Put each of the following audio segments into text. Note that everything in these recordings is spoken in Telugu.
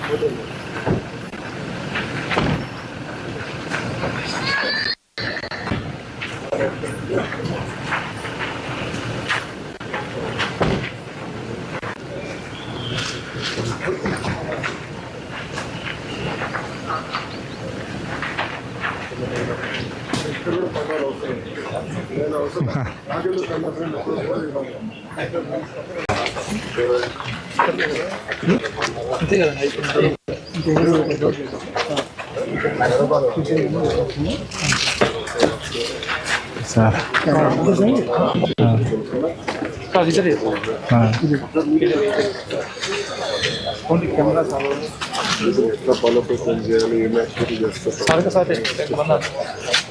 సార్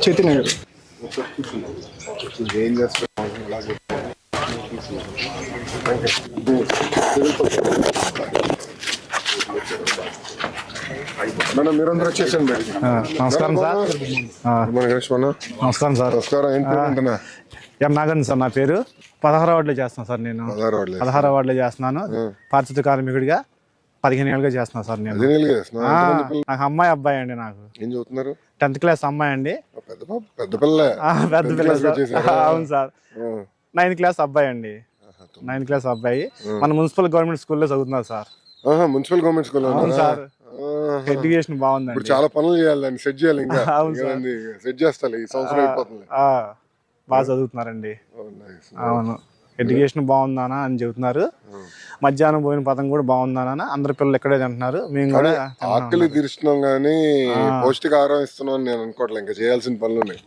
చైతన్య ఏం చేస్తాం మేడం మీరందరూ వచ్చేసండి. నమస్కారం సార్. నమస్కారం సార్. నమస్కారం. ఏంటి అంటున్నా నాగన్ సార్ నా పేరు. 16వ వార్డులో చేస్తున్నాను సార్. నేను 16వ వార్డులో చేస్తున్నాను. పారిశుద్ధ కార్మికుడిగా 15 ఏళ్ళుగా చేస్తున్నాను సార్. నేను నాకు అమ్మాయి అబ్బాయి అండి. నాకు ఏం చదువుతున్నారు? 10th క్లాస్ అమ్మాయి అండి. పెద్ద పిల్ల. అవును సార్. 9th క్లాస్ అబ్బాయి అండి. 9th క్లాస్ అబ్బాయి మన మున్సిపల్ గవర్నమెంట్ స్కూల్లో చదువుతున్నారు సార్. Municipal government school. అవును సార్. ఎడ్యుకేషన్ బాగుందండి. చాలా పనులు చేయాలి, దాన్ని సెట్ చేయాలి. ఇంకా సెట్ చేస్తాను ఈ సంవత్సరం అయిపోతుంది. బాగా చదువుతున్నారండి. అవును, ఎడ్యుకేషన్ బాగుందానా అని చెబుతున్నారు. మధ్యాహ్నం పోయిన పదం కూడా బాగుందానా. అందరు పిల్లలు ఎక్కడే తింటున్నారు. మేము కూడా ఆకలి తీరుస్తున్నాం కానీ పౌష్టికాహారం ఇస్తున్నాం నేను అనుకోవట్లేదు. ఇంకా చేయాల్సిన పనులు ఉన్నాయి.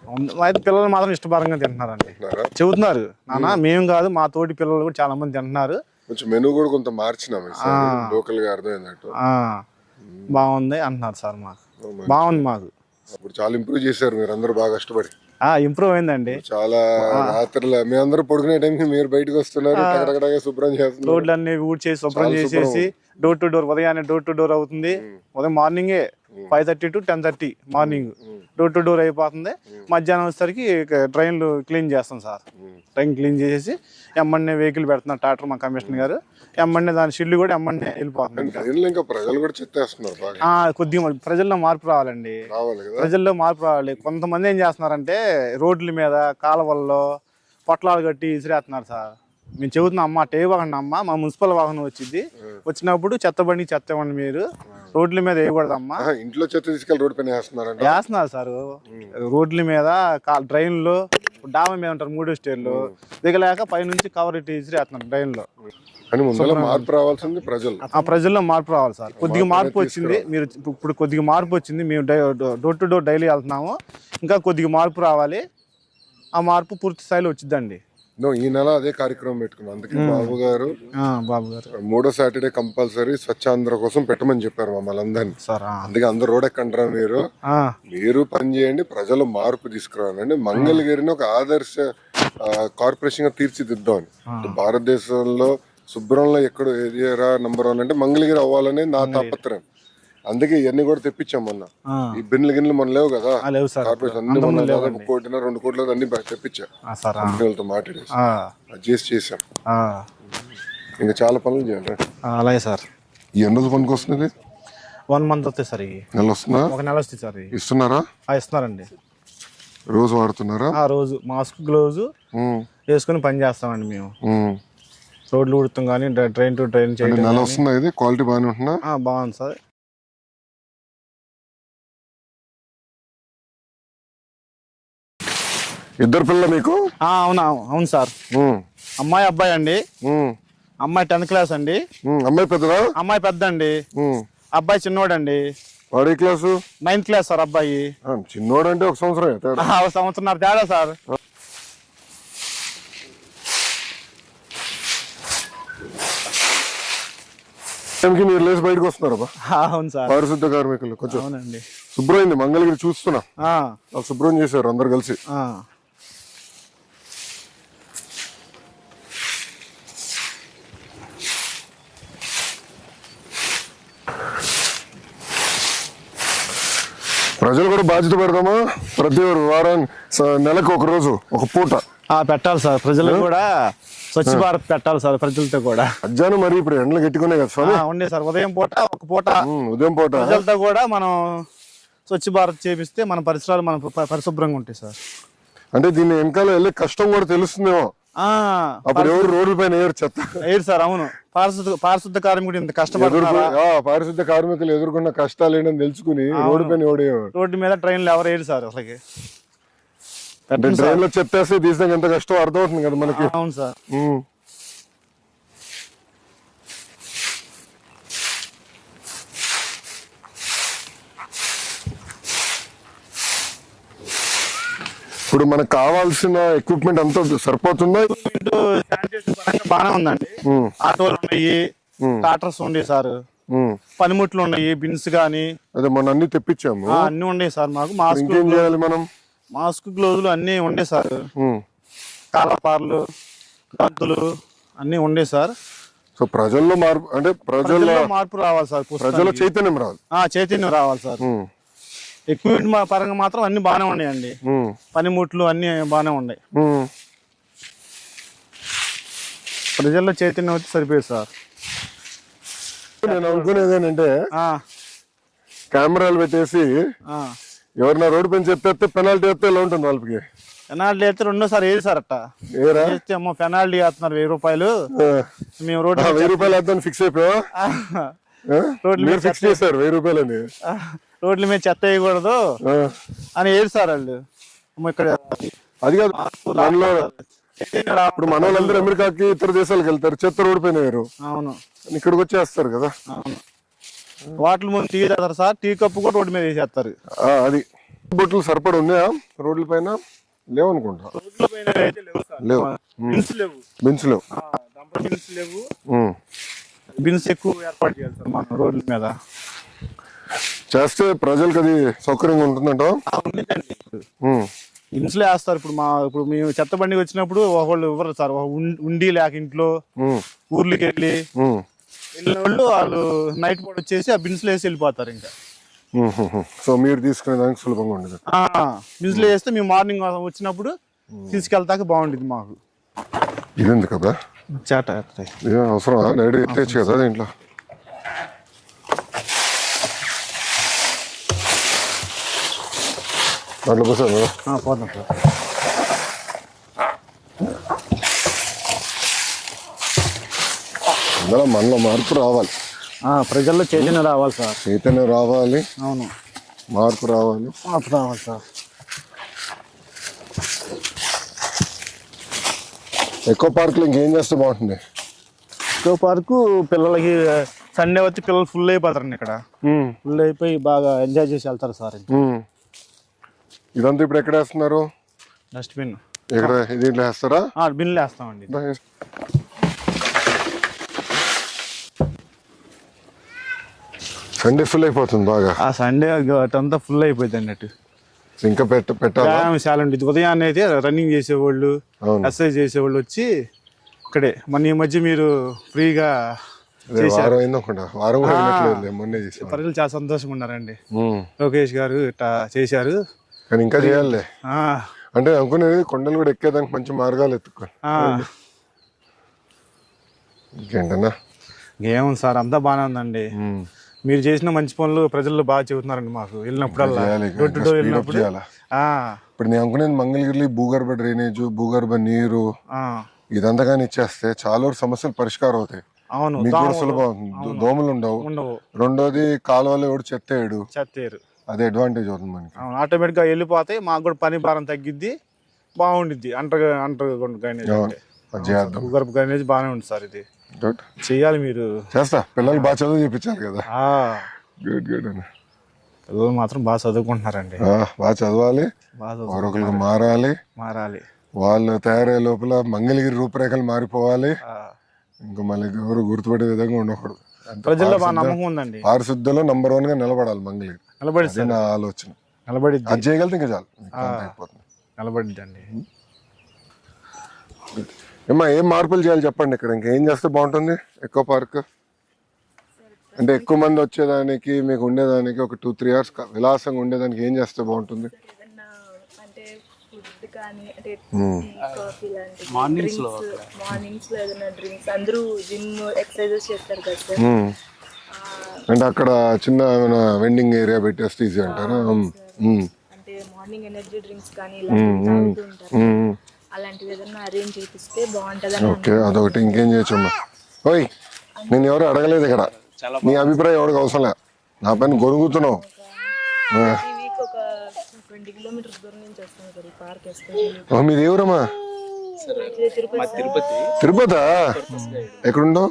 అయితే పిల్లలు మాత్రం ఇష్టపరంగా తింటున్నారండి. చెబుతున్నారు నాన్న, మేము కాదు మా తోటి పిల్లలు కూడా చాలా మంది తింటున్నారు. కొంచెం మెనూ కూడా కొంత మార్చినాం లోకల్ గా అర్థమైనట్టు. బాగుంది అంటున్నారు సార్. మాకు బాగుంది. మాకు ఇప్పుడు చాలా ఇంప్రూవ్ చేశారు మీరు అందరూ బాగా కష్టపడి. ఇంప్రూవ్ అయిందండి చాలా. రాత్రులు మీ అందరూ పడుకునే టైంకి మీరు బయటకు వస్తున్నారు, శుభ్రం చేస్తున్నారు. రోడ్లన్నీ ఊడ్చేసి శుభ్రం చేసేసి డోర్ టు డోర్, ఉదయాన్నే డోర్ టు డోర్ అవుతుంది. ఉదయం మార్నింగే 5:30 to 10:30 morning door to door అయిపోతుంది. మధ్యాహ్నం వచ్చేసరికి ట్రైన్లు క్లీన్ చేస్తాం సార్. ట్రైన్ క్లీన్ చేసేసి ఎమ్మన్నే వెహికల్ పెడుతున్నారు ట్రాక్టర్ మా కమిషనర్ గారు. ఎమ్మన్నే దాని షిల్లు కూడా ఎమ్మన్నే వెళ్ళిపోతుంది. కొద్దిగా ప్రజల్లో మార్పు రావాలండి. ప్రజల్లో మార్పు రావాలి. కొంతమంది ఏం చేస్తున్నారంటే రోడ్ల మీద కాలువల్లో పొట్లాలు కట్టి ఇసిరేస్తున్నారు సార్. మేము చెబుతున్నాం అమ్మ టే వాహనం అమ్మ, మా మున్సిపల్ వాహనం వచ్చినప్పుడు చెత్త ఇవ్వండి. మీరు రోడ్ల మీద వేయకూడదమ్మా. ఇంట్లో చెత్త తీసుకెళ్ళి రోడ్ పైన వేస్తున్నారు సార్. రోడ్ల మీద డ్రైన్లో డాబా మీద ఉంటారు 3వ స్టేర్లు దిగలేక పైనుంచి కవర్ ఇట్టి ఇసిరేస్తున్నారు డ్రైన్లో. మార్పు రావాల్సింది ప్రజల్లో మార్పు రావాలి సార్. కొద్దిగా మార్పు వచ్చింది. మీరు ఇప్పుడు కొద్దిగా మార్పు వచ్చింది. మేము డోర్ టు డోర్ డైలీ వెళ్తున్నాము. ఇంకా కొద్దిగా మార్పు రావాలి. ఆ మార్పు పూర్తి స్థాయిలో వచ్చిందండి. ఈ నెల అదే కార్యక్రమం పెట్టుకున్నాం. అందుకే బాబు గారు 3వ సాటర్డే కంపల్సరీ స్వచ్ఛాంధ్ర కోసం పెట్టమని చెప్పారు మమ్మల్ని అందరినీ. అందుకే అందరు రోడ్ ఎక్కంటారా మీరు పని చేయండి, ప్రజలు మార్పు తీసుకురావాలండి. మంగళగిరిని ఒక ఆదర్శ కార్పొరేషన్ గా తీర్చిదిద్దామని. భారతదేశంలో శుభ్రంలో ఎక్కడ ఏరియా నంబర్ 1 అంటే మంగళగిరి అవ్వాలని నా తాపత్రయం. అందుకే ఇవన్నీ కూడా తెప్పించాం మొన్న. ఈ గిన్నెలు మన లేవు కదా కార్పొరేషన్, అన్ని మొన్న 1 కోటి 2 కోట్ల అన్ని తెప్పించా. కంపెనీలతో మాట్లాడేసి అడ్జస్ట్ చేసాం. ఇంకా చాలా పనులు చేయాలి. అలాగే సార్. ఈ ఎన్ని రోజులు పనికి వస్తుంది? 1 month వస్తాయి సార్. నెల వస్తుందా? 1 నెల వస్తుంది సార్. ఇస్తున్నారా? ఇస్తున్నారండి. రోజు వాడుతున్నారా? రోజు మాస్క్ గ్లౌజ్ వేసుకుని పని చేస్తామండి మేము. రోడ్లు ఉడుతాం కానీ ట్రైన్ టు ట్రైన్ చేయడం. నెల వస్తుందా? ఇది క్వాలిటీ బాగానే ఉంటుందా? బాగుంది సార్. ఇద్దరు పిల్లలు మీకు? అవును సార్. అమ్మాయి అబ్బాయి అండి. అమ్మాయి 10th క్లాస్ అండి. అమ్మాయి పెద్దదా? అమ్మాయి పెద్ద అండి. అబ్బాయి చిన్నోడండి. వాడు ఏ క్లాసు? 9th class sir. అబ్బాయి చిన్నోడు అంటే 1 సంవత్సరం. 1 సంవత్సరం తేడా సార్. మీరు లేచి బయటకు వస్తున్నారు. అవును సార్. పారిశుద్ధ కార్మికులు కొంచెం అవునండి. శుభ్రమైంది మంగళగిరి చూస్తున్నా. శుభ్రం చేశారు అందరు కలిసి. ప్రజలు కూడా బాధ్యత పెడదామా? ప్రతి వారం నెలకు 1 రోజు 1 పూట పెట్టాలి సార్. ప్రజలు కూడా స్వచ్ఛ భారత్ పెట్టాలి సార్ ప్రజలతో కూడా. మధ్యాహ్నం మరి ఇప్పుడు ఎండలు గట్టుకున్నాయి కదా స్వామి. ఉండే సార్ ఉదయం పూట ఒక పూట ఉదయం పూట ప్రజలతో కూడా మనం స్వచ్ఛ భారత్ చేపిస్తే మన పరిసరాలు మన పరిశుభ్రంగా ఉంటాయి సార్. అంటే దీన్ని వెనకాల వెళ్ళే కష్టం కూడా తెలుస్తుందేమో. అప్పుడు ఎవరు రోడ్ల పైన చెత్త ఏరు సార్. అవును, పారిశుద్ధ కార్మికుడు ఇంత కష్టపడుతున్నారు. పారిశుద్ధ కార్మికులు ఎదుర్కొన్న కష్టాలు ఏంటని తెలుసుకుని రోడ్డు పైన రోడ్డు మీద ట్రైన్లు ఎవరు ఏరు సార్ అసలుకి. ట్రైన్ లో చెత్తేస్తే తీసినాక ఎంత కష్టం అర్థం అవుతుంది కదా మనకి. అవును సార్. ఇప్పుడు మనకు కావాల్సిన ఎక్విప్మెంట్ అంతా సరిపోతుందా? బాగానే ఉందండి. ఆటోలు ఉన్నాయి, టాటర్స్ ఉన్నాయి సార్, పనిముట్లు ఉన్నాయి, బిన్స్ గానీ. అదే మొన్న అన్ని తెప్పించాము, అన్ని ఉన్నాయి సార్. మాకు మాస్క్ చేయాలి మనం, మాస్క్ గ్లోజులు అన్ని ఉండే సార్. కాలపార్లు, గంతులు అన్ని ఉండే సార్. సో ప్రజల్లో మార్పు, అంటే ప్రజల్లో మార్పు రావాలి సార్. ప్రజల్లో చైతన్యం రావాలి. చైతన్యం రావాలి సార్. ఎక్విప్మెంట్ పరంగా మాత్రం అన్ని బాగానే ఉన్నాయండి. పనిముట్లు అన్ని బాగానే ఉన్నాయి. ప్రజల్లో చైతన్యం వచ్చి సరిపోయింది సార్. నేను అనుకునేది ఏంటంటే కెమెరాలు పెట్టేసి ఎవరైనా రోడ్డు పైన చెప్పేస్తే పెనాల్టీ వేస్తే ఎలా ఉంటుంది వాళ్ళకి? పెనాల్టీ అయితే రెండోసారి ఏది సార్ అట్ట అమ్మో పెనాల్టీ వేస్తున్నారు 1000 రూపాయలు. మేము రోడ్డు 1000 రూపాయలు వేద్దాం ఫిక్స్ అయిపోయా. రోడ్లు మీద ఫిక్స్ చేశారు 1000 రూపాయలు అని. రోడ్ల మీద చెత్త వేయకూడదు అని ఏది సార్ వాళ్ళు. ఇక్కడ అది కాదు, మనలో ఇప్పుడు మన వాళ్ళందరూ అమెరికాకి ఇతర దేశాలకు వెళ్తారు, చెత్త రోడ్డు పైన వేరు. అవును, ఇక్కడికి వచ్చేస్తారు కదా. వాటర్ ముందు టీ తాగుతారు సార్, టీ కప్పు కూడా రోడ్డు మీద వేసేస్తారు. అది బొట్లు సరిపడి ఉన్నాయా రోడ్ల పైన? లేవు అనుకుంటా. లేవు, బిన్స్ లేవు. బిన్స్ ఎక్కువ ఏర్పాటు చేయాలి సార్ మన రోడ్ల మీద. చేస్తే ప్రజలకు అది సౌకర్యంగా ఉంటుందంట. బిన్స్లో వేస్తారు. ఇప్పుడు మేము చెత్త బండికి వచ్చినప్పుడు ఒకళ్ళు ఇవ్వరు సార్. ఉండి లేక ఇంట్లో ఊర్లకి వెళ్ళిన వాళ్ళు నైట్ పూట వచ్చేసి ఆ బిన్స్లో వేసి వెళ్ళిపోతారు. ఇంకా సో మీరు తీసుకునే దానికి సులభంగా ఉండదు. బిన్స్లో వేస్తే మేము మార్నింగ్ వచ్చినప్పుడు తీసుకెళ్తాక బాగుంటుంది మాకు. ఇదేంది కదా చేట అవసరం డైరెక్ట్ ఎత్తేచ్చు కదా దీంట్లో. దాంట్లో పోసారు కదా పోతాం సార్. అందులో మనలో మార్పు రావాలి, ప్రజల్లో చైతన్యం రావాలి సార్. చైతన్యం రావాలి. అవును, మార్పు రావాలి. మార్పు రావాలి సార్. ఎకో పార్క్లో ఇంకేం చేస్తే బాగుంటుంది? ఎకో పార్కు పిల్లలకి సండే వచ్చి పిల్లలు ఫుల్ అయిపోతారండి. ఇక్కడ ఫుల్ అయిపోయి బాగా ఎంజాయ్ చేసి వెళ్తారు సార్. ఇదంతా ఇప్పుడు ఎక్కడ వేస్తున్నారు? డస్ట్బిన్ ఇక్కడ దీంట్లో వేస్తారా? బిన్లో వేస్తామండి. సండే ఫుల్ అయిపోతుంది బాగా. సండే అంతా ఫుల్ అయిపోయింది అన్నట్టు. ఇంకా వ్యాయామశాల ఉంటుంది. ఉదయాన్నే అయితే రన్నింగ్ చేసేవాళ్ళు, ఎక్సర్సైజ్ చేసేవాళ్ళు వచ్చి ఇక్కడే. మన ఈ మధ్య మీరు ఫ్రీగా ప్రజలు చాలా సంతోషంగా ఉన్నారండి. లోకేష్ గారు ఇట్లా చేశారు, కానీ ఇంకా చేయాలి. అంటే అనుకునేది కొండలు కూడా ఎక్కేదానికి మంచి మార్గాలు ఎత్తుకోవాలి. ఇంకేంటన్నా? ఏముంది సార్, అంతా బాగానే ఉందండి. మీరు చేసిన మంచి పనులు ప్రజలు బాగా చెబుతున్నారండి మాకు వెళ్ళినప్పుడల్లా. డోర్ టు డోర్ వెళ్ళినప్పుడు ఇప్పుడు నేను అనుకునేది మంగళగిరి భూగర్భ డ్రైనేజ్, భూగర్భ నీరు ఇదంతా కానీ ఇచ్చేస్తే చాలా సమస్యలు పరిష్కారం అవుతాయి. అవును, మీకు కూడా సులభం, దోమలు ఉండవు. రెండోది కాలువలో ఎవడు చెత్తేయడు, అదే అడ్వాంటేజ్ అవుతుంది మనకి. ఆటోమేటిక్ గా వెళ్ళిపోతాయి. మాకు కూడా పని భారం తగ్గిద్ది, బాగుండిద్ది. అంటర్ భూగర్భ డ్రైనేజ్ బాగానే ఉంది సార్. ఇది చెయ్యాలి, మీరు చేస్తా. పిల్లలు బాగా చదువు చూపించాలి కదా. గుడ్ గుడ్ అని పిల్లలు మాత్రం బాగా చదువుకుంటున్నారండి. బాగా చదవాలి, ఒకరికి మారాలి. వాళ్ళు తయారయ్యే లోపల మంగళగిరి రూపురేఖలు మారిపోవాలి. ఇంకా మళ్ళీ ఎవరు గుర్తుపడే విధంగా ఉండకూడదు. ప్రజల్లో బాగా నమ్మకం ఉందండి. పారిశుద్ధ్యంలో నంబర్ 1 గా నిలబడాలి మంగళగిరి. నిలబడి నా ఆలోచన. అది చేయగలితే ఇంకా చాలు, అయిపోతుంది. నిలబడిద్దండి. ఏమ్మా, ఏం మార్పులు చేయాలి చెప్పండి ఇక్కడ? ఇంకేం చేస్తే బాగుంటుంది? ఎకో పార్క్ అంటే ఎక్కువ మంది వచ్చేదానికి, మీకు ఉండేదానికి ఒక 2-3 hours విలాసంగా ఉండేదానికి ఏం చేస్తే బాగుంటుంది? ఫుడ్ కానీ అంటే కాఫీ లాంటి మార్నింగ్స్ లో ఏదైనా డ్రింక్స్ అందరూ జిమ్ ఎక్సర్సైజెస్ చేస్తారు కదా సార్. అంటే అక్కడ చిన్న వెండింగ్ ఏరియా పెట్టేస్తే ఈజీ అంటారా? అంటే మార్నింగ్ ఎనర్జీ డ్రింక్స్ కానీ ఇలాంటివి తాగుతూ ఉంటారు. అలాంటివి ఏదైనా అరేంజ్ చేపిస్తే బాగుంటుందని. ఓకే, అదొకటి. ఇంకేం చేయొచ్చమ్మా? ఓయ్, నేను ఎవరు అడగలేదు ఇక్కడ, నీ అభిప్రాయం ఎవరికి అవసరం లే, నా పైన గొరుగుతున్నావు. ఈ వీక్ ఒక 20 కిలోమీటర్స్ దూరం నుంచి వస్తాను సార్ ఈ పార్క్ ఎస్పెషల్లీ. మీది ఎవరమ్మా? తిరుపతా? ఎక్కడుండో?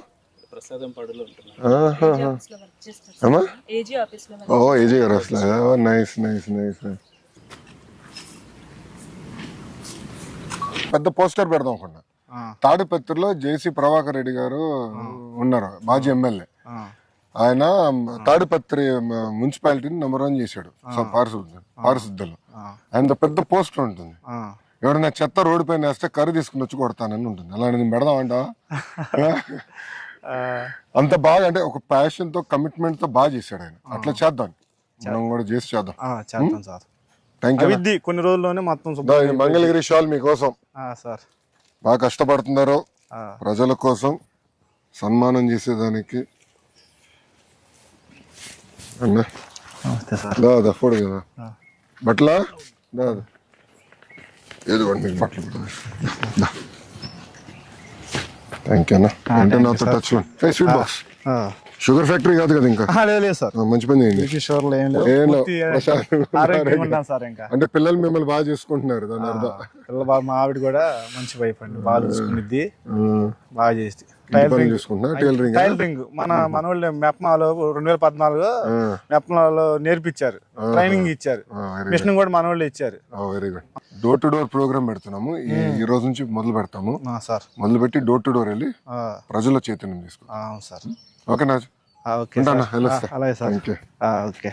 అమ్మా, ఓ ఏజీ గారు వస్తా. Nice nice nice. పెద్ద పోస్టర్ పెడదాం అనుకున్నా. తాడిపత్రిలో జేసీ ప్రభాకర్ రెడ్డి గారు ఉన్నారు, మాజీ ఎమ్మెల్యే. ఆయన తాడిపత్రి మున్సిపాలిటీని నెంబర్ 1 చేశాడు పారిశుద్ధలో. ఆయన పెద్ద పోస్టర్ ఉంటుంది, ఎవరైనా చెత్త రోడ్డు పైన వేస్తే కర్రీ తీసుకుని వచ్చి కొడతానని ఉంటుంది. అలాంటిది పెడదామంట. అంత బాగా, అంటే ఒక ప్యాషన్ తో కమిట్మెంట్ తో బాగా చేశాడు ఆయన. అట్లా చేద్దాం, మనం కూడా చేసి చేద్దాం. Thank you. కొన్ని రోజుల్లోనే మొత్తం మంగళగిరి షాల్ మీకోసం సార్. బాగా కష్టపడుతున్నారు ప్రజల కోసం, సన్మానం చేసేదానికి. అన్నా దాదా ఫోడు కదా బట్టలా, దాదా ఏదో మీకు బట్టలు. థ్యాంక్ యూ అన్న. అంటే నాతో టచ్ లో స్వీట్ బాక్స్. షుగర్ ఫ్యాక్టరీ కాదు కదా ఇంకా? లేదు సార్, మంచి పని చేయండి. అంటే పిల్లలు మిమ్మల్ని బాగా చేసుకుంటున్నారు, దాని అర్థం. పిల్లలు బాగా, మా ఆవిడ కూడా మంచి వైఫ్ అండి, బాగా చూసుకునిద్ది, బాగా చేసి. టైలరింగ్ మన వాళ్ళు మెప్మాలో 2014 మెప్మాలో నేర్పించారు, ట్రైనింగ్ ఇచ్చారు, మిషన్ కూడా మన వాళ్ళు ఇచ్చారు. Very good. Door to door program పెడుతున్నాము ఈ రోజు నుంచి, మొదలు పెడతాము సార్. మొదలు పెట్టి డోర్ టు డోర్ వెళ్ళి ప్రజల చైతన్యం తీసుకుంటాం సార్. ఓకేనా? ఓకే, అలాగే సార్. ఓకే.